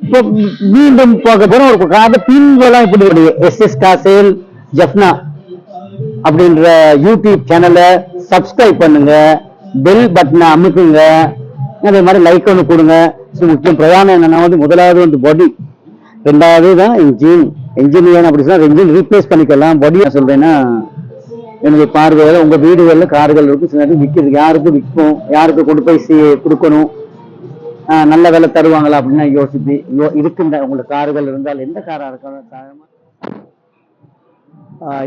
இப்போ மீண்டும் பார்க்க போறோம் ஒரு கார்ல பின்வெல்லாம் இப்படி எஸ்எஸ் காசேல் ஜப்னா அப்படின்ற யூடியூப் சேனலை சப்ஸ்கிரைப் பண்ணுங்க, பெல் பட்டனை அமுக்குங்க, அதே மாதிரி லைக் ஒன்று கொடுங்க. முக்கியம் பிரதானம் என்னன்னா வந்து முதலாவது வந்து பாடி, ரெண்டாவது தான் இன்ஜின். இன்ஜின் ஏன் அப்படி சொன்னா இன்ஜின் ரீப்ளேஸ் பண்ணிக்கலாம். பாடி சொல்றேன்னா என்னுடைய பார்வையில உங்க வீடுகளில் கார்கள் இருக்கும், சில நேரம் விற்கிறது, யாருக்கு விற்கும், யாருக்கு கொண்டு போய் கொடுக்கணும், நல்ல வேலை தருவாங்களா அப்படின்னு யோசிச்சு இருக்கின்ற உங்களுக்கு கார்கள் இருந்தால் எந்த காரா இருக்காலும்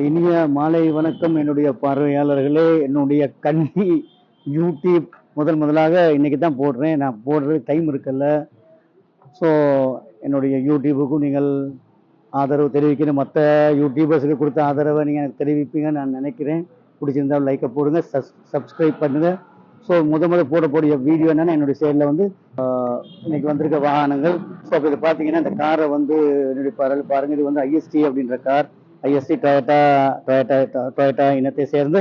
இனிய மாலை வணக்கம் என்னுடைய பார்வையாளர்களே. என்னுடைய கல்வி யூடியூப் முதலாக இன்னைக்கு தான் போடுறேன். நான் போடுறது டைம் இருக்குல்ல. ஸோ என்னுடைய யூடியூபுக்கும் நீங்கள் ஆதரவு தெரிவிக்கணும். மற்ற யூடியூபர்ஸுக்கு கொடுத்த ஆதரவை நீங்கள் எனக்கு தெரிவிப்பீங்கன்னு நான் நினைக்கிறேன். பிடிச்சிருந்தால் லைக்கை போடுங்க, சப்ஸ்கிரைப் பண்ணுங்க. ஸோ போடக்கூடிய வீடியோ என்னன்னா என்னுடைய சைடில் வந்து இன்னைக்கு வந்திருக்க வாகனங்கள். ஸோ அப்போ இதை பார்த்தீங்கன்னா இந்த காரை வந்து என்னுடைய பாருங்க, இது வந்து ஐஎஸ்டி அப்படின்ற கார். ஐஎஸ்டி டொயோட்டா இனத்தை சேர்ந்து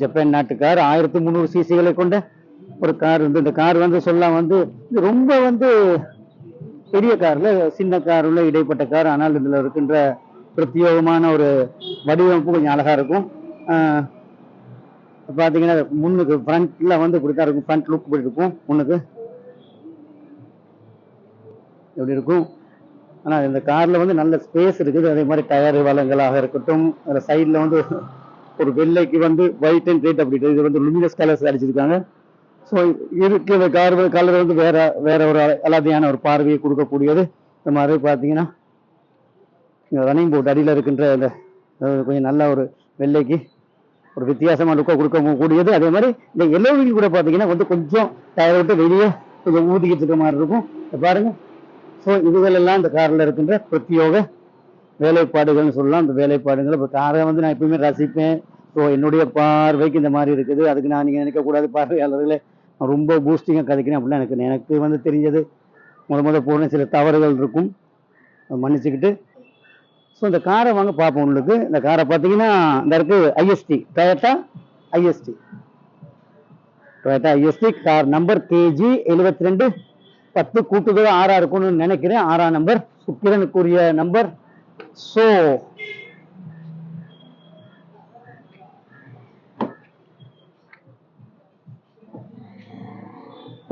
ஜப்பான் நாட்டு கார். 1300 சிசிகளை கொண்ட ஒரு கார் வந்து இந்த கார் வந்து சொல்லலாம் வந்து ரொம்ப வந்து பெரிய கார்ல சின்ன கார் உள்ள இடைப்பட்ட கார். ஆனால் இதுல இருக்கின்ற பிரத்யேகமான ஒரு வடிவமைப்பு கொஞ்சம் அழகா இருக்கும். பாத்தீங்கன்னா முன்னுக்கு ஃப்ரண்ட்ல வந்து இப்படித்தான் இருக்கும். ஃப்ரண்ட் லுக் இப்படி இருக்கும். முன்னுக்கு எப்படி இருக்கும். ஆனா இந்த கார்ல வந்து நல்ல ஸ்பேஸ் இருக்குது. அதே மாதிரி டயர் வளங்களாக இருக்கட்டும். அதுல சைட்ல வந்து ஒரு வெள்ளைக்கு வந்து ஒயிட் அண்ட் ரெட் அப்படி இது வந்து லுமினஸ் கலர்ஸ் அடிச்சிருக்காங்க. ஸோ இருக்கு இந்த கார் கலர் வந்து வேற ஒரு அலாதியான ஒரு பார்வையை கொடுக்கக்கூடியது. இந்த மாதிரி பார்த்தீங்கன்னா ரன்னிங் போர்ட் அடியில் இருக்கின்ற இந்த கொஞ்சம் நல்ல ஒரு வெள்ளைக்கு ஒரு வித்தியாசமாக லுக்கை கொடுக்கக்கூடியது. அதே மாதிரி இந்த எல்லோவிங் கூட பார்த்தீங்கன்னா வந்து கொஞ்சம் டயர் விட்டு வெளியே கொஞ்சம் ஊதிக்கிட்டு இருக்க மாதிரி இருக்கும். பாருங்க. ஸோ இதுகளெல்லாம் இந்த காரில் இருக்கின்ற பிரத்யோக வேலைப்பாடுகள்னு சொல்லலாம். அந்த வேலைப்பாடுகள் இப்போ காரை வந்து நான் எப்பவுமே ரசிப்பேன். ஸோ என்னுடைய பார்வைக்கு இந்த மாதிரி இருக்குது. அதுக்கு நான் நீங்கள் நினைக்கக்கூடாது பார்வையாளர்களே ரொம்ப பூஸ்டிங்காக கதைக்கிறேன் அப்படின்னா எனக்கு வந்து தெரிஞ்சது போன சில தவறுகள் இருக்கும், மன்னிச்சுக்கிட்டு. ஸோ இந்த காரை வாங்க பார்ப்போம். உங்களுக்கு இந்த காரை பார்த்தீங்கன்னா இந்த இருக்கு IST Toyota IST car number KG 7210 கூட்டுதல் 6 இருக்கும்னு நினைக்கிறேன். 6ஆம் நம்பர் சுக்கிரனுக்குரிய நம்பர். ஸோ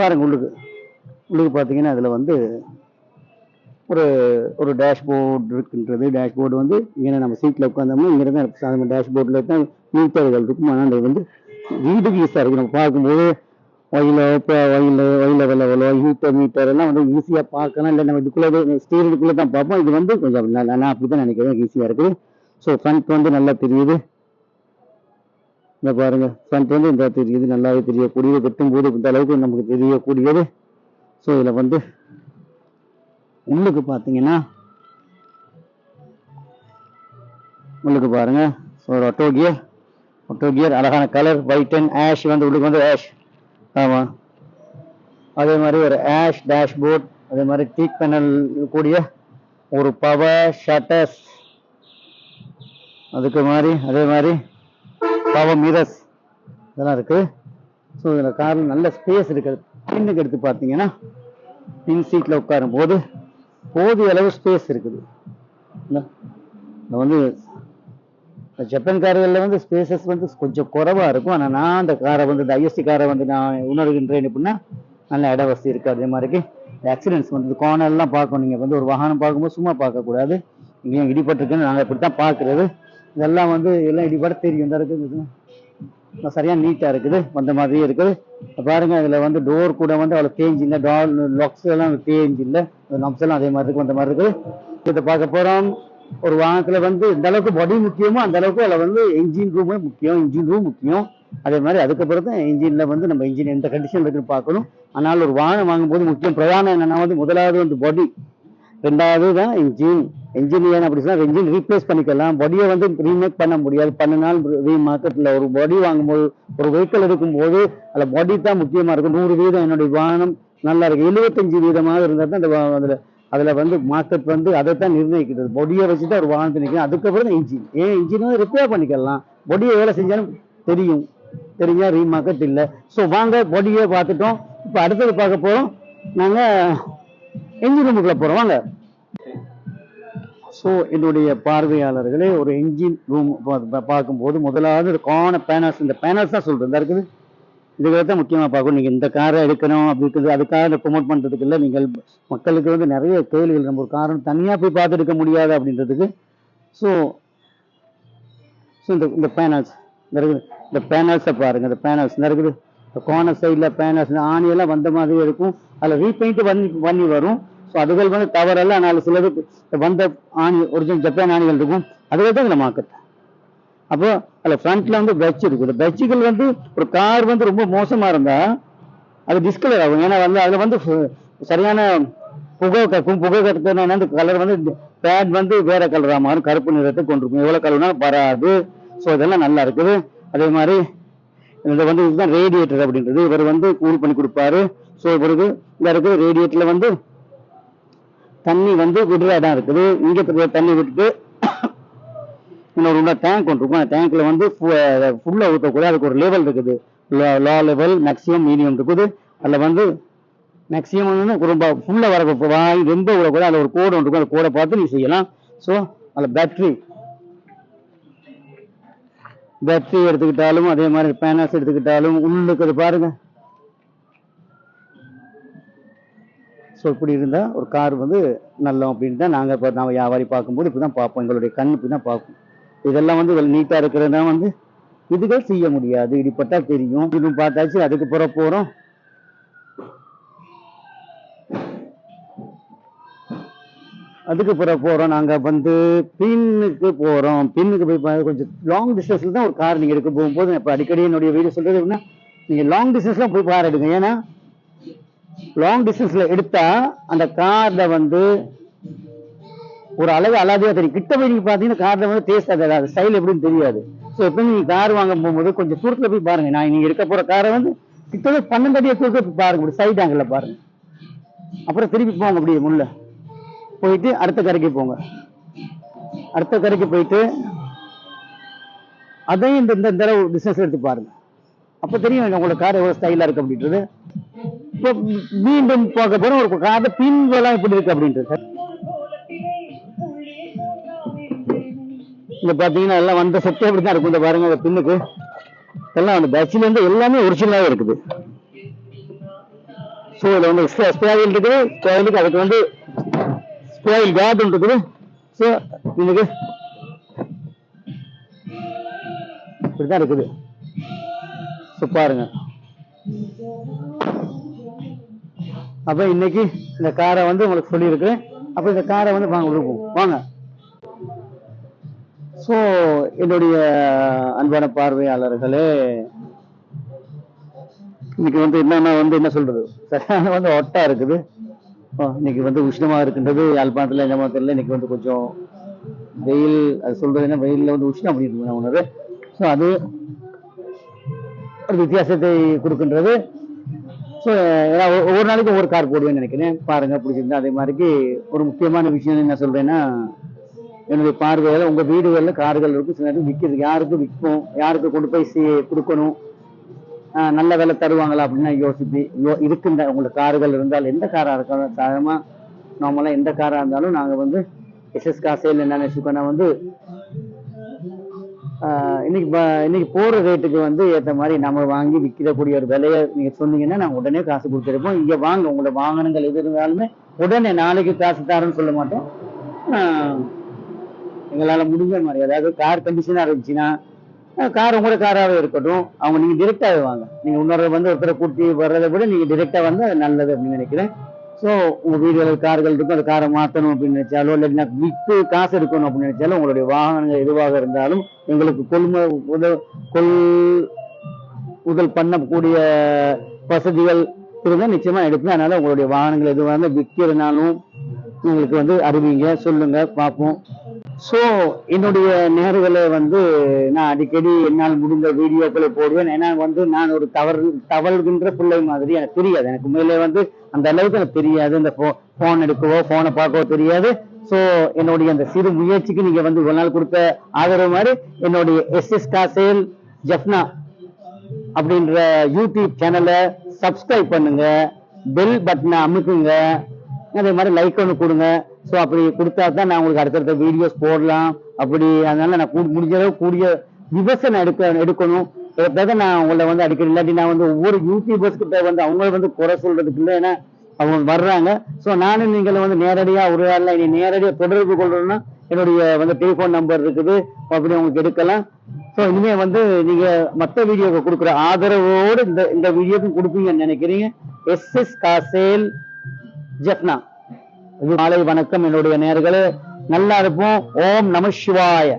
பாருங்க, உள்ளுக்கு பார்த்தீங்கன்னா அதில் வந்து ஒரு டேஷ்போர்டு இருக்கின்றது. டேஷ்போர்டு வந்து இங்கே நம்ம சீட்டில் உட்காந்தோம்னா இங்கே தான் டேஷ்போர்டில் தான் மீட்டர்கள் இருக்கும். ஆனால் அது வந்து வீட்டுக்கு யூஸாக இருக்கும். நம்ம பார்க்கும்போது மீட்டர் எல்லாம் வந்து ஈஸியாக பார்க்கலாம். இல்லை நம்ம இதுக்குள்ளே ஸ்டீரிங்குள்ளே தான் பார்ப்போம். இது வந்து கொஞ்சம் நான் அப்படி தான் நினைக்கிறேன், ஈஸியாக இருக்குது. ஸோ ஃப்ரண்ட் வந்து நல்லா தெரியுது. இந்த பாருங்க, ஃப்ரண்ட் வந்து இந்த தெரியுது, நல்லாவே தெரியக்கூடியது. வெட்டும்போது இந்த அளவுக்கு நமக்கு தெரியக்கூடியது. ஸோ இதில் வந்து உள்ளுக்கு பார்த்தீங்கன்னா உள்ளுக்கு பாருங்க, ஒரு ஆட்டோ கியர் அழகான கலர் ஒயிட் அண்ட் ஆஷ் வந்து உள்ளுக்கு வந்து ஆஷ். ஆமாம், அதே மாதிரி ஒரு ஆஷ் டேஷ்போர்ட். அதே மாதிரி டீக் பேனல் கூடிய ஒரு பவர் ஷட்டர்ஸ். அதே மாதிரி பவர் மிரர்ஸ் இதெல்லாம் இருக்கு. ஸோ இதில் காரில் நல்ல ஸ்பேஸ் இருக்குது. பின்னுக்கு எடுத்து பார்த்தீங்கன்னா பின் சீட்டில் உட்காரும் போது போதிய அளவு ஸ்பேஸ் இருக்குது. வந்து ஜப்பான் கார்களில் வந்து ஸ்பேசஸ் வந்து கொஞ்சம் குறைவாக இருக்கும். ஆனால் நான் அந்த காரை வந்து இந்த ஐஎஸ்டி காரை வந்து நான் உணர்கின்றேன் அப்படின்னா நல்ல இட வசதி இருக்குது. அதே மாதிரி ஆக்சிடென்ட்ஸ் வந்து கோனர்லாம் பார்க்கணும். நீங்கள் வந்து ஒரு வாகனம் பார்க்கும்போது சும்மா பார்க்கக்கூடாது. இங்கேயும் இடிபட்டிருக்குன்னு நாங்கள் இப்படி தான் பார்க்குறது. இதெல்லாம் வந்து எல்லாம் இடிபட தெரியும். இந்த இருக்குது சரியாக நீட்டாக இருக்குது, வந்த மாதிரியே இருக்குது. பாருங்க, இதில் வந்து டோர் கூட வந்து அவ்வளோ தேஞ்சு இல்லை, லாக்ஸ் எல்லாம் தேஞ்சு இல்லை, நப்ஸ் எல்லாம் அதே மாதிரி இருக்கு, வந்த மாதிரி இருக்குது. இதை பார்க்க போகிறோம். ஒரு வாகனத்தில் வந்து இந்த அளவுக்கு பாடி முக்கியமோ அந்த அளவுக்கு அதில் வந்து இன்ஜின் ரூம் முக்கியம். அதே மாதிரி அதுக்கப்புறம் தான் இன்ஜினில் வந்து நம்ம இன்ஜின் எந்த கண்டிஷன் இருக்குன்னு பார்க்கணும். ஆனால் ஒரு வாகனம் வாங்கும்போது முக்கியம் பிரதானம் என்னன்னா வந்து முதலாவது வந்து பாடி, ரெண்டாவது தான் இன்ஜின். ஏன் அப்படி சொன்னா இன்ஜின் ரீப்ளேஸ் பண்ணிக்கலாம். பாடியை வந்து ரீமேக் பண்ண முடியாது. பண்ணினால் மார்க்கெட்டில் ஒரு பாடி வாங்கும்போது ஒரு வெஹிக்கிள் எடுக்கும்போது அதில் பாடி தான் முக்கியமாக இருக்கும். 100% என்னுடைய வாகனம் நல்லா இருக்கு, 75% இருந்தால் தான் அதில் வந்து மார்க்கெட் வந்து அதை தான் நிர்ணயிக்கிறது. பாடியை வச்சு தான் ஒரு வாகனத்தை நிற்கும். அதுக்கப்புறம் தான் இன்ஜின் வந்து ரிப்பேர் பண்ணிக்கலாம். பாடியை வேலை செஞ்சாலும் தெரிஞ்சா ரீமார்க்கெட் இல்லை. ஸோ வாங்க, பாடியை பார்த்துட்டோம். இப்போ அடுத்தது பார்க்க போகிறோம் நாங்கள் என்ஜின் ரூமுக்குள்ள போறோம். ஸோ என்னுடைய பார்வையாளர்களே, ஒரு என்ஜின் ரூம் பார்க்கும்போது முதலாவது கான பேனல்ஸ், இந்த பேனல்ஸ் தான் சொல்றேன் இருக்குது. இதுகளை தான் முக்கியமாக பார்க்கணும். நீங்கள் இந்த காரை எடுக்கணும் அப்படி இருக்குது, அதுக்காக ப்ரொமோட் பண்ணுறதுக்கு இல்லை. நீங்கள் மக்களுக்கு வந்து நிறைய கேள்விகள், நம்ம ஒரு காரணம் தனியாக போய் பார்த்து எடுக்க முடியாது அப்படின்றதுக்கு. ஸோ இந்த பேனல்ஸ் இருக்குது, இந்த பேனல்ஸை பாருங்க. இந்த பேனல்ஸ் இருக்குது, இந்த கார்னர் சைடில் பேனல்ஸ் ஆணியெல்லாம் வந்த மாதிரி இருக்கும். அதில் ரீபெயிண்ட் பண்ணி வரும். ஸோ அதுகள் வந்து தவறெல்லாம், அதனால சிலது வந்த ஆணி ஒரிஜினல் ஜப்பான் ஆணிகள் இருக்கும், அதுகள் தான் இதில் மார்க்கெட். அப்போ அதில் ஃப்ரண்ட்ல வந்து பெட்ச் இருக்குது. பெட்சுகள் வந்து ஒரு கார் வந்து ரொம்ப மோசமா இருந்தா அது டிஸ்கலர் ஆகும். ஏன்னா வந்து அதில் வந்து சரியான புகை கக்கும். புகை கற்றுனா அந்த கலர் வந்து பேட் வந்து வேற கலரா மாறும், கருப்பு நிறத்தை கொண்டிருக்கும். எவ்வளவு கலர்னா வராது. ஸோ இதெல்லாம் நல்லா இருக்குது. அதே மாதிரி இது வந்து இதுதான் ரேடியேட்டர் அப்படின்றது. இவர் வந்து கூல் பண்ணி கொடுப்பாரு. ஸோ இவருக்கு இந்த இருக்குது ரேடியேட்டர்ல வந்து தண்ணி வந்து விடுற இடம் இருக்குது. இங்கே தண்ணி விட்டுட்டு இன்னொரு டேங்க் ஒன்று இருக்கும். அந்த டேங்க்ல வந்து ஃபுல்லா ஊற்றக்கூடாது. அதுக்கு ஒரு லெவல் இருக்குது, லோ லெவல், மேக்ஸிமம், மீடியம் இருக்குது. அதில் வந்து மேக்ஸிமம் ரொம்ப ஃபுல்லா வர ரொம்ப விடக்கூடாது. அதில் ஒரு கோடு ஒன்று இருக்கும், அந்த கோடை பார்த்து நீ செய்யலாம். ஸோ அதில் பேட்டரி எடுத்துக்கிட்டாலும் அதே மாதிரி பேனல்ஸ் எடுத்துக்கிட்டாலும் உள்ளுக்கு பாருங்க. ஸோ இப்படி இருந்தால் ஒரு கார் வந்து நல்லோம் அப்படின்னு தான் நாங்கள் இப்போ நான் வியாபாரி பார்க்கும்போது இப்படி தான் பார்ப்போம். எங்களுடைய கண் இப்படி தான் பார்ப்போம். இதெல்லாம் வந்து நீட்டாக இருக்கிறதா வந்து இதுகள் செய்ய முடியாது. இடிப்பட்டா தெரியும். இது பார்த்தாச்சு. அதுக்கு போகிறோம். நாங்கள் வந்து பின்னுக்கு போகிறோம். பின்னுக்கு போய் கொஞ்சம் லாங் டிஸ்டன்ஸில் தான் ஒரு கார் நீங்கள் எடுக்க போகும்போது, இப்போ அடிக்கடி என்னுடைய வீடியோ சொல்கிறது எப்படின்னா, நீங்கள் லாங் டிஸ்டன்ஸ்லாம் போய் கார் எடுங்க. ஏன்னா லாங் டிஸ்டன்ஸ்ல எடுத்தா அந்த கார்ல வந்து ஒரு அளவு அலாதியா தெரியும். கிட்ட போய் நீங்க பாத்தீங்கன்னா கார்ல வந்து டேஸ்ட் ஆகாது, ஸ்டைல் எப்படின்னு தெரியாது. ஸோ எப்ப நீங்க கார் வாங்க போகும்போது கொஞ்சம் தூரத்துல போய் பாருங்க. நான் நீங்க எடுக்க போற காரை வந்து கிட்ட 12 அடி தூரத்துல போய் பாருங்க, சைட் ஆங்கிள் பாருங்க. அப்புறம் திருப்பி போங்க, அப்படியே முள்ள போயிட்டு அடுத்த கரைக்கு போங்க. அடுத்த கரைக்கு போயிட்டு அதையும் இந்த தடவை டிஸ்டன்ஸ் எடுத்து பாருங்க. அப்ப தெரியும் உங்களோட கார் எவ்வளவு ஸ்டைலா இருக்கு அப்படின்றது. இப்போ மீண்டும் பார்க்க போறோம் ஒரு கார் பின்வெல்லாம் எப்படி இருக்கு அப்படின்றது. இங்க பாத்தீங்கன்னா எல்லாம் வந்த செட்டே அப்படிதான் இருக்கும். இந்த பாருங்க பின்னுக்கு எல்லாம் அந்த பேட்சில இருந்து எல்லாமே ஒரிஜினலாவே இருக்குது. ஸோ இதுல வந்து ஸ்பேயில் இருக்குது. ஸ்பேயிலுக்கு அதுக்கு வந்து ஸ்பேயில் கார்டு இருக்குது. ஸோ இதுக்கு இப்படிதான் இருக்குது. ஸோ பாருங்க. அப்ப இன்னைக்கு இந்த காரை வந்து உங்களுக்கு சொல்லியிருக்கிறேன். அப்ப இந்த காரை வந்து வாங்க கொடுப்போம் வாங்க. ஸோ என்னுடைய அன்பான பார்வையாளர்களே, இன்னைக்கு வந்து என்னன்னா வந்து என்ன சொல்றது, சரியான வந்து ஒட்டா இருக்குது. இன்னைக்கு வந்து உஷ்ணமா இருக்கின்றது யாழ்ப்பாணத்துல. இந்த மாதிரி இன்னைக்கு வந்து கொஞ்சம் வெயில், அது சொல்றது என்ன, வெயில்ல வந்து உஷ்ணம் அப்படி இருக்கு உணர்வு. ஸோ அது ஒரு வித்தியாசத்தை கொடுக்கின்றது. ஸோ ஒவ்வொரு நாளைக்கு ஒவ்வொரு கார் போடுவேன்னு நினைக்கிறேன். பாருங்க, பிடிச்சிருந்தா. அதே மாதிரி ஒரு முக்கியமான விஷயம் என்ன சொல்றேன்னா, என்னுடைய பார்வையில உங்க வீடுகளில் கார்கள் இருக்கும். சில நேரம் விற்கிறது, யாருக்கு விற்கும், யாருக்கு கொண்டு போய் கொடுக்கணும், நல்ல விலை தருவாங்களா அப்படின்னா யோசிப்பி இருக்குங்க. உங்களுக்கு கார்கள் இருந்தால் எந்த காராக இருக்காலும் சாதாரணமா நார்மலா எந்த காராக இருந்தாலும் நாங்கள் வந்து எஸ்எஸ் காசையில் என்ன நினைச்சுக்கோன்னா வந்து இன்னைக்கு போற ரேட்டுக்கு வந்து ஏற்ற மாதிரி நம்ம வாங்கி விற்கிறக்கூடிய ஒரு விலையை நீங்க சொன்னீங்கன்னா நாங்கள் உடனே காசு கொடுத்துருப்போம். இங்க வாங்க, உங்களோட வாகனங்கள் எது இருந்தாலுமே உடனே நாளைக்கு காசு தரேன்னு சொல்ல மாட்டோம். எங்களால முடிஞ்ச மாதிரி, அதாவது கார் கண்டிஷனா இருந்துச்சுன்னா கார் உங்களோட காராகவே இருக்கட்டும், அவங்க நீங்க டிரெக்டாவே வாங்க. நீங்க இன்னொரு வந்து ஒருத்தரை கூட்டி வர்றதை விட நீங்க டிரெக்டா வந்து அது நல்லது அப்படின்னு நினைக்கிறேன். ஸோ உங்க வீடுகளில் கார்கள் இருக்கும், அந்த காரை மாற்றணும் அப்படின்னு நினைச்சாலும், இல்லை விற்று காசு எடுக்கணும் அப்படின்னு நினைச்சாலும், உங்களுடைய வாகனங்கள் எதுவாக இருந்தாலும் எங்களுக்கு கொள்முதல் பண்ணக்கூடிய வசதிகள் இருந்தால் நிச்சயமா எடுப்பேன். அதனால உங்களுடைய வாகனங்கள் எதுவாக இருந்தால் விற்கிறனாலும் உங்களுக்கு வந்து அறிவிங்க, சொல்லுங்க, பார்ப்போம். ஸோ என்னுடைய நேர்களை வந்து நான் அடிக்கடி என்னால் முடிந்த வீடியோக்களை போடுவேன். ஏன்னா வந்து நான் ஒரு தவறுகின்ற பிள்ளை மாதிரி எனக்கு தெரியாது. எனக்கு உண்மையிலே வந்து அந்த அளவுக்கு எனக்கு தெரியாது. இந்த போன் எடுக்கவோ போனை பார்க்கவோ தெரியாது. ஸோ என்னுடைய அந்த சிறு முயற்சிக்கு நீங்க வந்து ஒரு நாள் கொடுத்த ஆதரவு மாதிரி என்னுடைய எஸ்எஸ் காசேல் ஜப்னா அப்படின்ற யூடியூப் சேனலை சப்ஸ்கிரைப் பண்ணுங்க, பெல் பட்டனை அமுக்குங்க. அதே மாதிரி லைக் ஒன்று கொடுங்க. ஸோ அப்படி கொடுத்தா தான் நான் உங்களுக்கு அடுத்தடுத்த வீடியோஸ் போடலாம். அப்படி அதனால நான் முடிஞ்ச அளவு கூடிய விவசாயம் எடுக்கணும். எப்படியாவது நான் உங்களை வந்து அடிக்கடி, இல்லாட்டி நான் வந்து ஒவ்வொரு யூடியூபர்ஸ் கிட்ட வந்து அவங்கள வந்து குறை சொல்றதுக்கு இல்லை. ஏன்னா அவங்க வர்றாங்க. ஸோ நானும் நீங்களை வந்து நேரடியாக ஒரு ஆள்ல நேரடியாக தொடர்பு கொள்றோம்னா என்னுடைய வந்து டெலிஃபோன் நம்பர் இருக்குது, அப்படி உங்களுக்கு எடுக்கலாம். ஸோ இனிமே வந்து நீங்க மற்ற வீடியோக்கு கொடுக்குற ஆதரவோடு இந்த வீடியோக்கும் கொடுப்பீங்கன்னு நினைக்கிறீங்க. SS காசேல் ஜப்னா. மாலை வணக்கம் என்னுடைய நேயர்களே, நல்லா இருப்போம். ஓம் நம சிவாய.